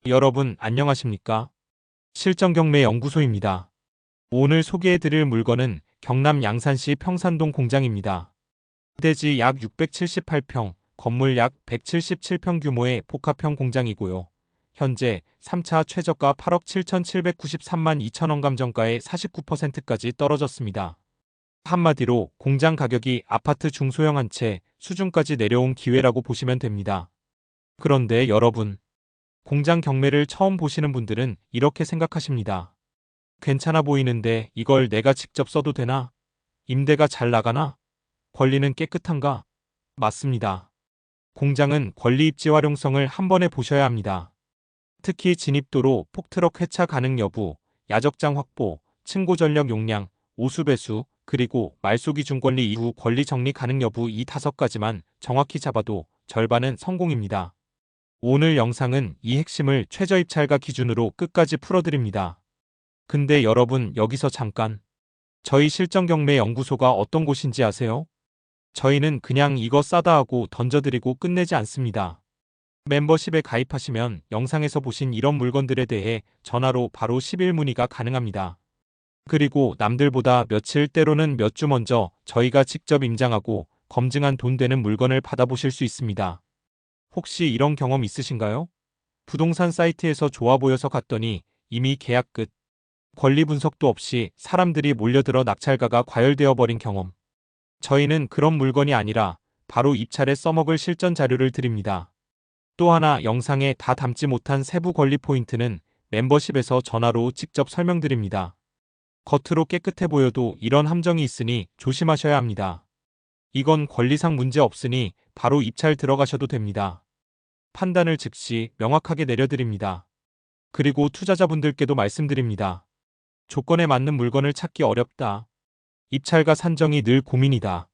여러분 안녕하십니까? 실전경매 연구소입니다. 오늘 소개해드릴 물건은 경남 양산시 평산동 공장입니다. 대지 약 678평, 건물 약 177평 규모의 복합형 공장이고요. 현재 3차 최저가 8억 7,793만 2천원 감정가의 49%까지 떨어졌습니다. 한마디로 공장 가격이 아파트 중소형 한 채 수준까지 내려온 기회라고 보시면 됩니다. 그런데 여러분, 공장 경매를 처음 보시는 분들은 이렇게 생각하십니다. 괜찮아 보이는데 이걸 내가 직접 써도 되나? 임대가 잘 나가나? 권리는 깨끗한가? 맞습니다. 공장은 권리 입지 활용성을 한 번에 보셔야 합니다. 특히 진입도로, 폭트럭 회차 가능 여부, 야적장 확보, 층고 전력 용량, 오수 배수, 그리고 말소 기준 권리 이후 권리 정리 가능 여부 이 5가지만 정확히 잡아도 절반은 성공입니다. 오늘 영상은 이 핵심을 최저입찰가 기준으로 끝까지 풀어드립니다. 근데 여러분 여기서 잠깐, 저희 실전경매 연구소가 어떤 곳인지 아세요? 저희는 그냥 이거 싸다 하고 던져드리고 끝내지 않습니다. 멤버십에 가입하시면 영상에서 보신 이런 물건들에 대해 전화로 바로 10일 문의가 가능합니다. 그리고 남들보다 며칠 때로는 몇 주 먼저 저희가 직접 임장하고 검증한 돈 되는 물건을 받아보실 수 있습니다. 혹시 이런 경험 있으신가요? 부동산 사이트에서 좋아 보여서 갔더니 이미 계약 끝. 권리 분석도 없이 사람들이 몰려들어 낙찰가가 과열되어 버린 경험. 저희는 그런 물건이 아니라 바로 입찰에 써먹을 실전 자료를 드립니다. 또 하나 영상에 다 담지 못한 세부 권리 포인트는 멤버십에서 전화로 직접 설명드립니다. 겉으로 깨끗해 보여도 이런 함정이 있으니 조심하셔야 합니다. 이건 권리상 문제 없으니 바로 입찰 들어가셔도 됩니다. 판단을 즉시 명확하게 내려드립니다. 그리고 투자자분들께도 말씀드립니다. 조건에 맞는 물건을 찾기 어렵다. 입찰가 산정이 늘 고민이다.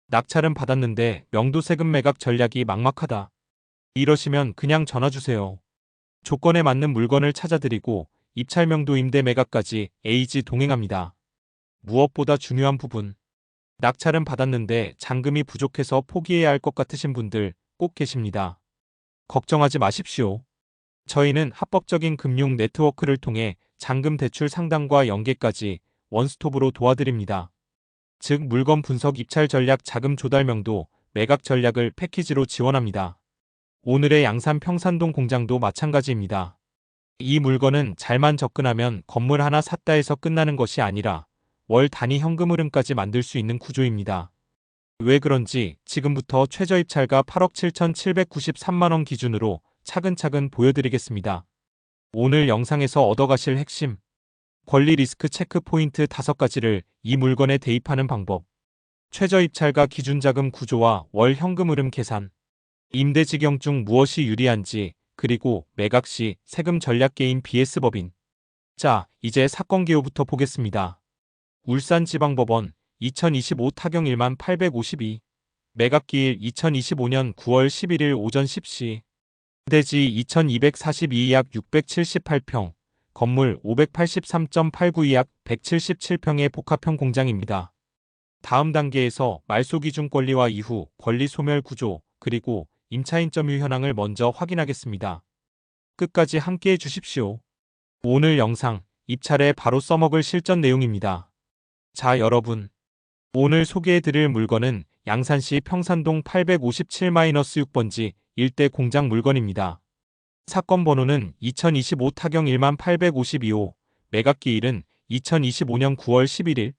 낙찰은 받았는데 명도세금 매각 전략이 막막하다. 이러시면 그냥 전화주세요. 조건에 맞는 물건을 찾아드리고 입찰 명도 임대 매각까지 에이지 동행합니다. 무엇보다 중요한 부분. 낙찰은 받았는데 잔금이 부족해서 포기해야 할 것 같으신 분들 꼭 계십니다. 걱정하지 마십시오. 저희는 합법적인 금융 네트워크를 통해 잔금 대출 상담과 연계까지 원스톱으로 도와드립니다. 즉 물건 분석, 입찰 전략, 자금 조달 명도, 매각 전략을 패키지로 지원합니다. 오늘의 양산 평산동 공장도 마찬가지입니다. 이 물건은 잘만 접근하면 건물 하나 샀다 해서 끝나는 것이 아니라 월 단위 현금 흐름까지 만들 수 있는 구조입니다. 왜 그런지 지금부터 최저입찰가 8억 7,793만원 기준으로 차근차근 보여드리겠습니다. 오늘 영상에서 얻어가실 핵심, 권리 리스크 체크 포인트 5가지를 이 물건에 대입하는 방법, 최저입찰가 기준자금 구조와 월 현금 흐름 계산, 임대지경 중 무엇이 유리한지, 그리고 매각 시 세금 전략 게임 BS 법인. 자, 이제 사건 개요부터 보겠습니다. 울산지방법원 2025 타경 1만 852 매각기일 2025년 9월 11일 오전 10시 대지 2242 약 678평 건물 583.89 약 177평의 복합형 공장입니다. 다음 단계에서 말소 기준 권리와 이후 권리 소멸 구조 그리고 임차인 점유 현황을 먼저 확인하겠습니다. 끝까지 함께해 주십시오. 오늘 영상 입찰에 바로 써먹을 실전 내용입니다. 자 여러분, 오늘 소개해드릴 물건은 양산시 평산동 857-6번지 일대 공장 물건입니다. 사건 번호는 2025 타경 1만 852호, 매각기일은 2025년 9월 11일.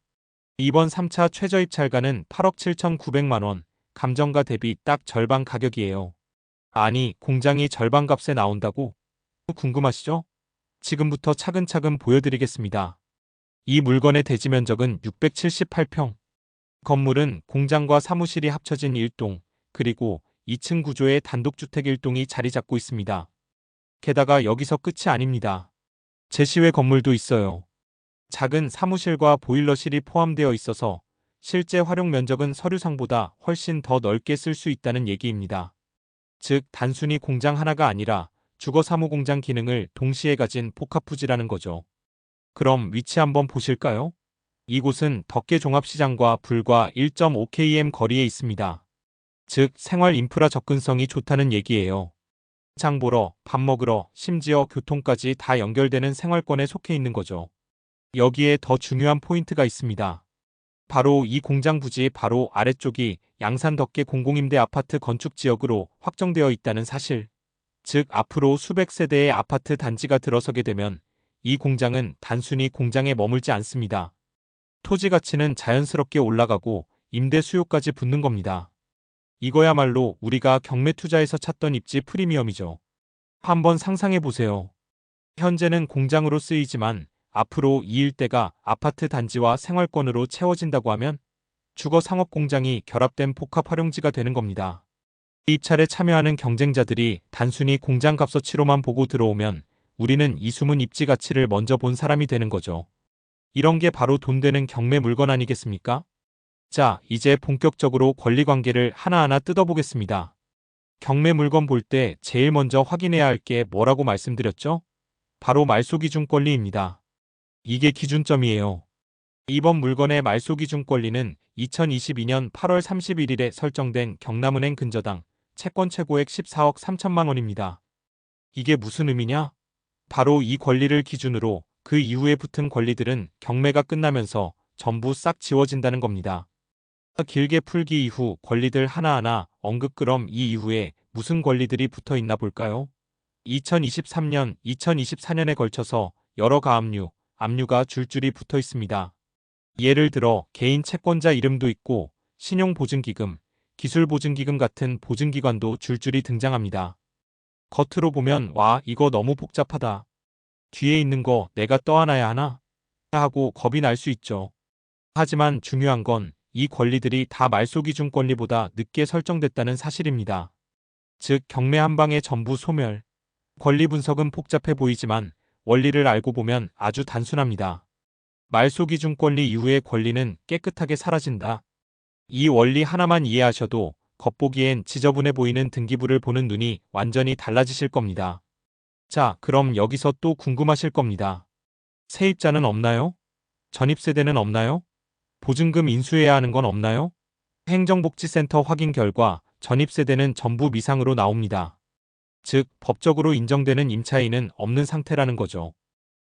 이번 3차 최저입찰가는 8억 7,900만원, 감정가 대비 딱 절반 가격이에요. 아니, 공장이 절반 값에 나온다고? 궁금하시죠? 지금부터 차근차근 보여드리겠습니다. 이 물건의 대지 면적은 678평. 건물은 공장과 사무실이 합쳐진 1동, 그리고 2층 구조의 단독주택 1동이 자리 잡고 있습니다. 게다가 여기서 끝이 아닙니다. 제시외 건물도 있어요. 작은 사무실과 보일러실이 포함되어 있어서 실제 활용 면적은 서류상보다 훨씬 더 넓게 쓸 수 있다는 얘기입니다. 즉 단순히 공장 하나가 아니라 주거사무공장 기능을 동시에 가진 복합부지라는 거죠. 그럼 위치 한번 보실까요? 이곳은 덕계종합시장과 불과 1.5km 거리에 있습니다. 즉 생활 인프라 접근성이 좋다는 얘기예요. 장 보러, 밥 먹으러, 심지어 교통까지 다 연결되는 생활권에 속해 있는 거죠. 여기에 더 중요한 포인트가 있습니다. 바로 이 공장 부지 바로 아래쪽이 양산 덕계 공공임대 아파트 건축 지역으로 확정되어 있다는 사실. 즉 앞으로 수백 세대의 아파트 단지가 들어서게 되면 이 공장은 단순히 공장에 머물지 않습니다. 토지 가치는 자연스럽게 올라가고 임대 수요까지 붙는 겁니다. 이거야말로 우리가 경매 투자에서 찾던 입지 프리미엄이죠. 한번 상상해 보세요. 현재는 공장으로 쓰이지만 앞으로 이 일대가 아파트 단지와 생활권으로 채워진다고 하면 주거 상업 공장이 결합된 복합 활용지가 되는 겁니다. 입찰에 참여하는 경쟁자들이 단순히 공장 값어치로만 보고 들어오면 우리는 이 숨은 입지 가치를 먼저 본 사람이 되는 거죠. 이런 게 바로 돈 되는 경매 물건 아니겠습니까? 자, 이제 본격적으로 권리관계를 하나하나 뜯어보겠습니다. 경매 물건 볼 때 제일 먼저 확인해야 할 게 뭐라고 말씀드렸죠? 바로 말소기준 권리입니다. 이게 기준점이에요. 이번 물건의 말소기준 권리는 2022년 8월 31일에 설정된 경남은행 근저당 채권 최고액 14억 3천만 원입니다. 이게 무슨 의미냐? 바로 이 권리를 기준으로 그 이후에 붙은 권리들은 경매가 끝나면서 전부 싹 지워진다는 겁니다. 길게 풀기 이후 권리들 하나하나 언급. 그럼 이 이후에 무슨 권리들이 붙어 있나 볼까요? 2023년, 2024년에 걸쳐서 여러 가압류, 압류가 줄줄이 붙어 있습니다. 예를 들어 개인 채권자 이름도 있고 신용보증기금, 기술보증기금 같은 보증기관도 줄줄이 등장합니다. 겉으로 보면 와, 이거 너무 복잡하다. 뒤에 있는 거 내가 떠안아야 하나? 하고 겁이 날 수 있죠. 하지만 중요한 건 이 권리들이 다 말소기준 권리보다 늦게 설정됐다는 사실입니다. 즉 경매 한 방에 전부 소멸. 권리 분석은 복잡해 보이지만 원리를 알고 보면 아주 단순합니다. 말소기준 권리 이후의 권리는 깨끗하게 사라진다. 이 원리 하나만 이해하셔도 겉보기엔 지저분해 보이는 등기부를 보는 눈이 완전히 달라지실 겁니다. 자, 그럼 여기서 또 궁금하실 겁니다. 세입자는 없나요? 전입세대는 없나요? 보증금 인수해야 하는 건 없나요? 행정복지센터 확인 결과 전입세대는 전부 미상으로 나옵니다. 즉, 법적으로 인정되는 임차인은 없는 상태라는 거죠.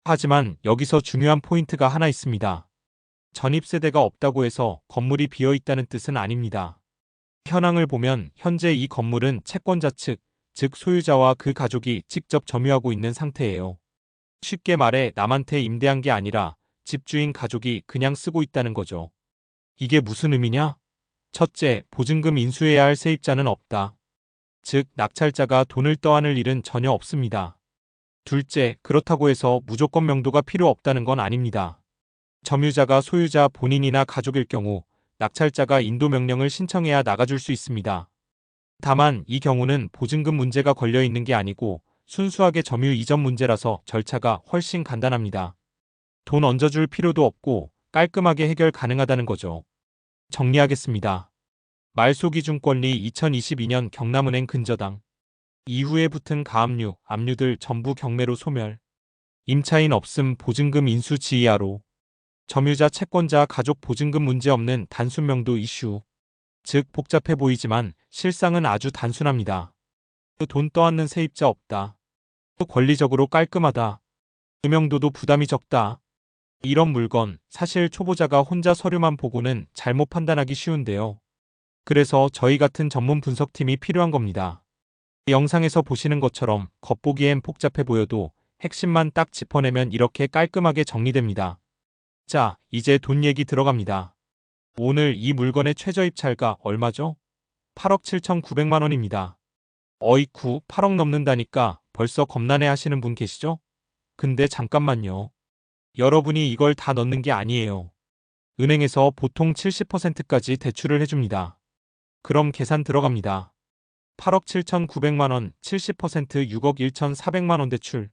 하지만 여기서 중요한 포인트가 하나 있습니다. 전입세대가 없다고 해서 건물이 비어 있다는 뜻은 아닙니다. 현황을 보면 현재 이 건물은 채권자 측, 즉 소유자와 그 가족이 직접 점유하고 있는 상태예요. 쉽게 말해 남한테 임대한 게 아니라 집주인 가족이 그냥 쓰고 있다는 거죠. 이게 무슨 의미냐? 첫째, 보증금 인수해야 할 세입자는 없다. 즉, 낙찰자가 돈을 떠안을 일은 전혀 없습니다. 둘째, 그렇다고 해서 무조건 명도가 필요 없다는 건 아닙니다. 점유자가 소유자 본인이나 가족일 경우 낙찰자가 인도 명령을 신청해야 나가줄 수 있습니다. 다만 이 경우는 보증금 문제가 걸려 있는 게 아니고 순수하게 점유 이전 문제라서 절차가 훨씬 간단합니다. 돈 얹어줄 필요도 없고 깔끔하게 해결 가능하다는 거죠. 정리하겠습니다. 말소기준권리 2022년 경남은행 근저당. 이후에 붙은 가압류, 압류들 전부 경매로 소멸. 임차인 없음 보증금 인수 지휘하로. 점유자 채권자 가족 보증금 문제 없는 단순 명도 이슈. 즉 복잡해 보이지만 실상은 아주 단순합니다. 돈 떠안는 세입자 없다. 권리적으로 깔끔하다. 음영도도 부담이 적다. 이런 물건 사실 초보자가 혼자 서류만 보고는 잘못 판단하기 쉬운데요. 그래서 저희 같은 전문 분석팀이 필요한 겁니다. 영상에서 보시는 것처럼 겉보기엔 복잡해 보여도 핵심만 딱 짚어내면 이렇게 깔끔하게 정리됩니다. 자, 이제 돈 얘기 들어갑니다. 오늘 이 물건의 최저 입찰가 얼마죠? 8억 7,900만 원입니다. 어이쿠 8억 넘는다니까 벌써 겁나네 하시는 분 계시죠? 근데 잠깐만요. 여러분이 이걸 다 넣는 게 아니에요. 은행에서 보통 70%까지 대출을 해줍니다. 그럼 계산 들어갑니다. 8억 7,900만 원, 70% 6억 1,400만 원 대출.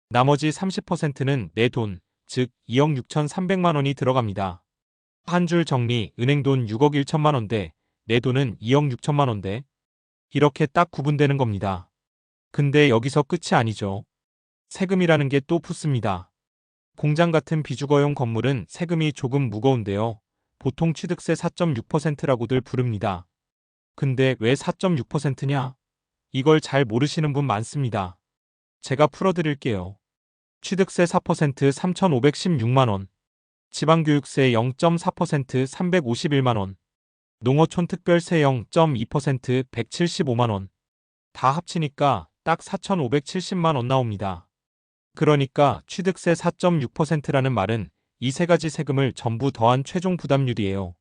나머지 30%는 내 돈, 즉 2억 6,300만 원이 들어갑니다. 한 줄 정리, 은행 돈 6억 1천만 원대, 내 돈은 2억 6천만 원대. 이렇게 딱 구분되는 겁니다. 근데 여기서 끝이 아니죠. 세금이라는 게 또 붙습니다. 공장 같은 비주거용 건물은 세금이 조금 무거운데요. 보통 취득세 4.6%라고들 부릅니다. 근데 왜 4.6%냐? 이걸 잘 모르시는 분 많습니다. 제가 풀어드릴게요. 취득세 4% 3,516만원, 지방교육세 0.4% 351만원, 농어촌특별세 0.2% 175만원. 다 합치니까 딱 4,570만원 나옵니다. 그러니까 취득세 4.6%라는 말은 이 세 가지 세금을 전부 더한 최종 부담률이에요.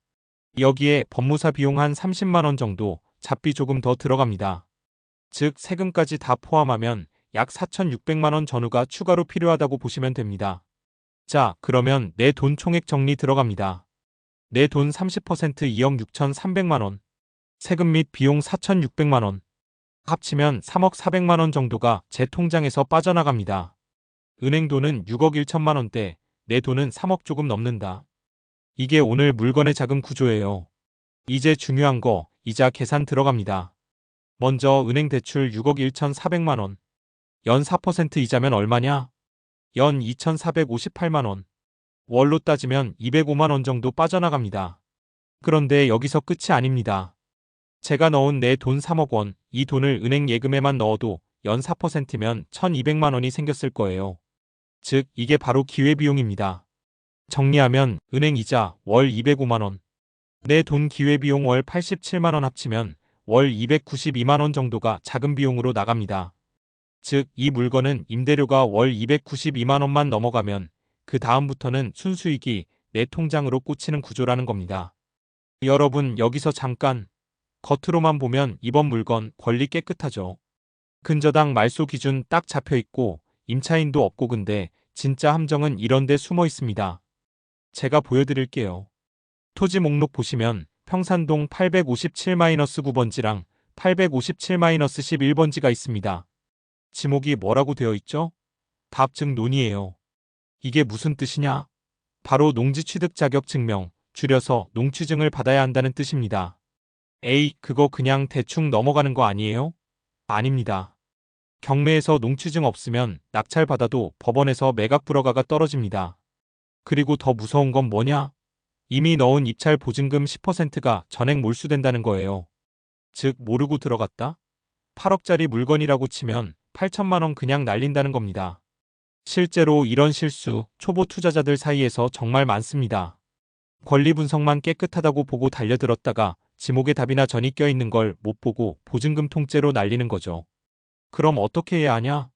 여기에 법무사 비용 한 30만원 정도, 잡비 조금 더 들어갑니다. 즉 세금까지 다 포함하면 약 4,600만원 전후가 추가로 필요하다고 보시면 됩니다. 자, 그러면 내 돈 총액 정리 들어갑니다. 내 돈 30% 2억 6,300만원, 세금 및 비용 4,600만원, 합치면 3억 400만원 정도가 제 통장에서 빠져나갑니다. 은행 돈은 6억 1천만원대, 내 돈은 3억 조금 넘는다. 이게 오늘 물건의 자금 구조예요. 이제 중요한 거, 이자 계산 들어갑니다. 먼저 은행 대출 6억 1,400만원, 연 4% 이자면 얼마냐? 연 2,458만원. 월로 따지면 205만원 정도 빠져나갑니다. 그런데 여기서 끝이 아닙니다. 제가 넣은 내 돈 3억 원, 이 돈을 은행 예금에만 넣어도 연 4%면 1,200만원이 생겼을 거예요. 즉, 이게 바로 기회비용입니다. 정리하면 은행 이자 월 205만원, 내 돈 기회비용 월 87만원 합치면 월 292만원 정도가 자금 비용으로 나갑니다. 즉, 이 물건은 임대료가 월 292만원만 넘어가면 그 다음부터는 순수익이 내 통장으로 꽂히는 구조라는 겁니다. 여러분, 여기서 잠깐, 겉으로만 보면 이번 물건 권리 깨끗하죠. 근저당 말소 기준 딱 잡혀있고 임차인도 없고, 근데 진짜 함정은 이런 데 숨어 있습니다. 제가 보여드릴게요. 토지 목록 보시면 평산동 857-9번지랑 857-11번지가 있습니다. 지목이 뭐라고 되어 있죠? 답증 논이에요. 이게 무슨 뜻이냐? 바로 농지 취득 자격 증명, 줄여서 농취증을 받아야 한다는 뜻입니다. 에이, 그거 그냥 대충 넘어가는 거 아니에요? 아닙니다. 경매에서 농취증 없으면 낙찰받아도 법원에서 매각 불허가가 떨어집니다. 그리고 더 무서운 건 뭐냐? 이미 넣은 입찰 보증금 10%가 전액 몰수된다는 거예요. 즉, 모르고 들어갔다? 8억짜리 물건이라고 치면 8천만 원 그냥 날린다는 겁니다. 실제로 이런 실수 초보 투자자들 사이에서 정말 많습니다. 권리 분석만 깨끗하다고 보고 달려들었다가 지목에 답이나 전이 껴있는 걸 못 보고 보증금 통째로 날리는 거죠. 그럼 어떻게 해야 하냐?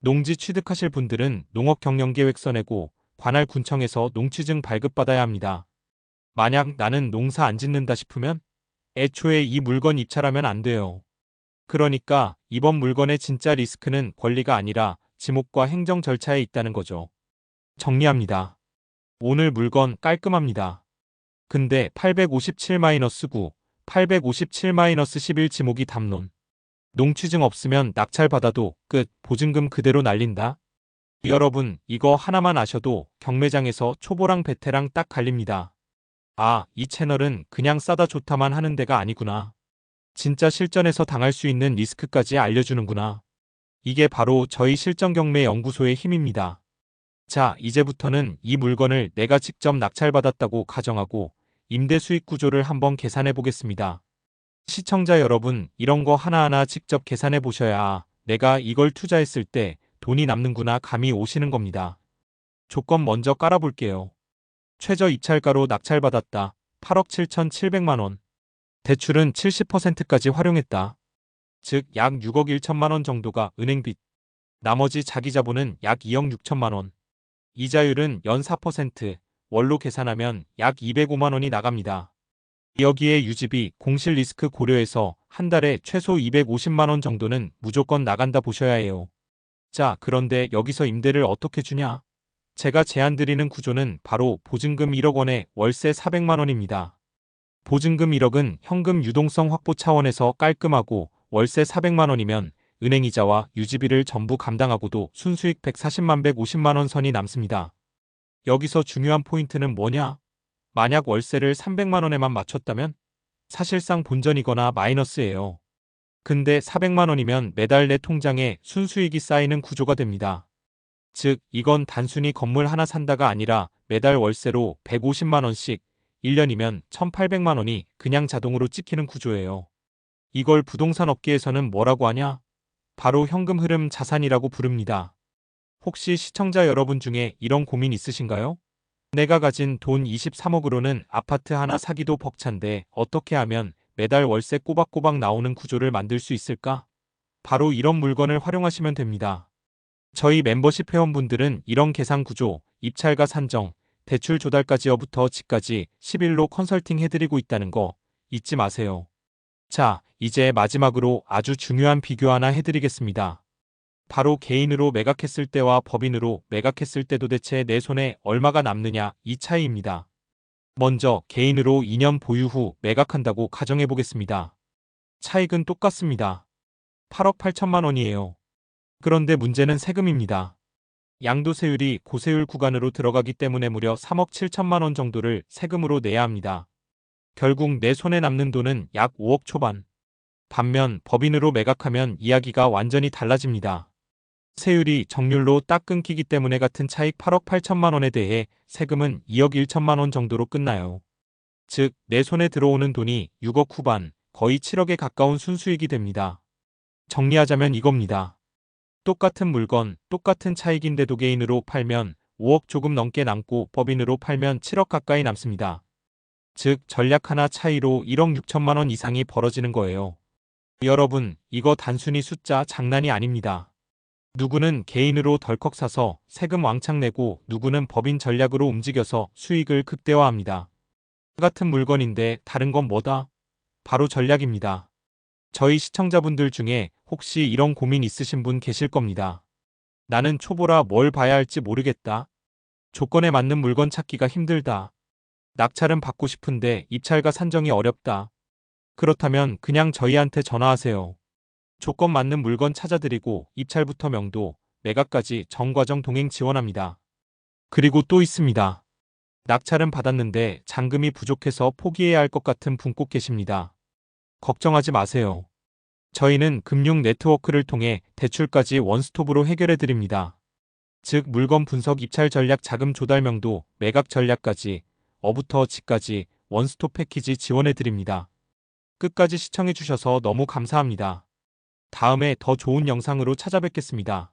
농지 취득하실 분들은 농업경영계획서 내고 관할 군청에서 농취증 발급받아야 합니다. 만약 나는 농사 안 짓는다 싶으면 애초에 이 물건 입찰하면 안 돼요. 그러니까 이번 물건의 진짜 리스크는 권리가 아니라 지목과 행정 절차에 있다는 거죠. 정리합니다. 오늘 물건 깔끔합니다. 근데 857-9, 857-11 지목이 담론. 농취증 없으면 낙찰받아도 끝, 보증금 그대로 날린다? 여러분, 이거 하나만 아셔도 경매장에서 초보랑 베테랑 딱 갈립니다. 아, 이 채널은 그냥 싸다 좋다만 하는 데가 아니구나. 진짜 실전에서 당할 수 있는 리스크까지 알려주는구나. 이게 바로 저희 실전경매 연구소의 힘입니다. 자, 이제부터는 이 물건을 내가 직접 낙찰받았다고 가정하고 임대 수익 구조를 한번 계산해 보겠습니다. 시청자 여러분, 이런 거 하나하나 직접 계산해 보셔야 내가 이걸 투자했을 때 돈이 남는구나 감이 오시는 겁니다. 조건 먼저 깔아볼게요. 최저 입찰가로 낙찰받았다. 8억 7,700만 원. 대출은 70%까지 활용했다. 즉 약 6억 1천만 원 정도가 은행빚. 나머지 자기 자본은 약 2억 6천만 원. 이자율은 연 4%, 월로 계산하면 약 205만 원이 나갑니다. 여기에 유지비, 공실 리스크 고려해서 한 달에 최소 250만 원 정도는 무조건 나간다 보셔야 해요. 자, 그런데 여기서 임대를 어떻게 주냐? 제가 제안드리는 구조는 바로 보증금 1억 원에 월세 400만 원입니다. 보증금 1억은 현금 유동성 확보 차원에서 깔끔하고 월세 400만 원이면 은행이자와 유지비를 전부 감당하고도 순수익 140만 150만 원 선이 남습니다. 여기서 중요한 포인트는 뭐냐? 만약 월세를 300만 원에만 맞췄다면 사실상 본전이거나 마이너스예요. 근데 400만 원이면 매달 내 통장에 순수익이 쌓이는 구조가 됩니다. 즉, 이건 단순히 건물 하나 산다가 아니라 매달 월세로 150만 원씩 1년이면 1,800만 원이 그냥 자동으로 찍히는 구조예요. 이걸 부동산 업계에서는 뭐라고 하냐? 바로 현금 흐름 자산이라고 부릅니다. 혹시 시청자 여러분 중에 이런 고민 있으신가요? 내가 가진 돈 23억으로는 아파트 하나 사기도 벅찬데 어떻게 하면 매달 월세 꼬박꼬박 나오는 구조를 만들 수 있을까? 바로 이런 물건을 활용하시면 됩니다. 저희 멤버십 회원분들은 이런 계산 구조, 입찰과 산정, 대출 조달까지부터 집까지 10일로 컨설팅 해드리고 있다는 거 잊지 마세요. 자, 이제 마지막으로 아주 중요한 비교 하나 해드리겠습니다. 바로 개인으로 매각했을 때와 법인으로 매각했을 때 도대체 내 손에 얼마가 남느냐 이 차이입니다. 먼저 개인으로 2년 보유 후 매각한다고 가정해 보겠습니다. 차익은 똑같습니다. 8억 8천만 원이에요. 그런데 문제는 세금입니다. 양도세율이 고세율 구간으로 들어가기 때문에 무려 3억 7천만 원 정도를 세금으로 내야 합니다. 결국 내 손에 남는 돈은 약 5억 초반. 반면 법인으로 매각하면 이야기가 완전히 달라집니다. 세율이 정률로 딱 끊기기 때문에 같은 차익 8억 8천만 원에 대해 세금은 2억 1천만 원 정도로 끝나요. 즉, 내 손에 들어오는 돈이 6억 후반, 거의 7억에 가까운 순수익이 됩니다. 정리하자면 이겁니다. 똑같은 물건, 똑같은 차익인데도 개인으로 팔면 5억 조금 넘게 남고 법인으로 팔면 7억 가까이 남습니다. 즉, 전략 하나 차이로 1억 6천만 원 이상이 벌어지는 거예요. 여러분, 이거 단순히 숫자 장난이 아닙니다. 누구는 개인으로 덜컥 사서 세금 왕창 내고 누구는 법인 전략으로 움직여서 수익을 극대화합니다. 같은 물건인데 다른 건 뭐다? 바로 전략입니다. 저희 시청자분들 중에 혹시 이런 고민 있으신 분 계실 겁니다. 나는 초보라 뭘 봐야 할지 모르겠다. 조건에 맞는 물건 찾기가 힘들다. 낙찰은 받고 싶은데 입찰과 산정이 어렵다. 그렇다면 그냥 저희한테 전화하세요. 조건 맞는 물건 찾아드리고 입찰부터 명도, 매각까지 전 과정 동행 지원합니다. 그리고 또 있습니다. 낙찰은 받았는데 잔금이 부족해서 포기해야 할 것 같은 분 꼭 계십니다. 걱정하지 마세요. 저희는 금융 네트워크를 통해 대출까지 원스톱으로 해결해 드립니다. 즉 물건 분석, 입찰 전략, 자금 조달, 명도, 매각 전략까지 어부터 지까지 원스톱 패키지 지원해 드립니다. 끝까지 시청해 주셔서 너무 감사합니다. 다음에 더 좋은 영상으로 찾아뵙겠습니다.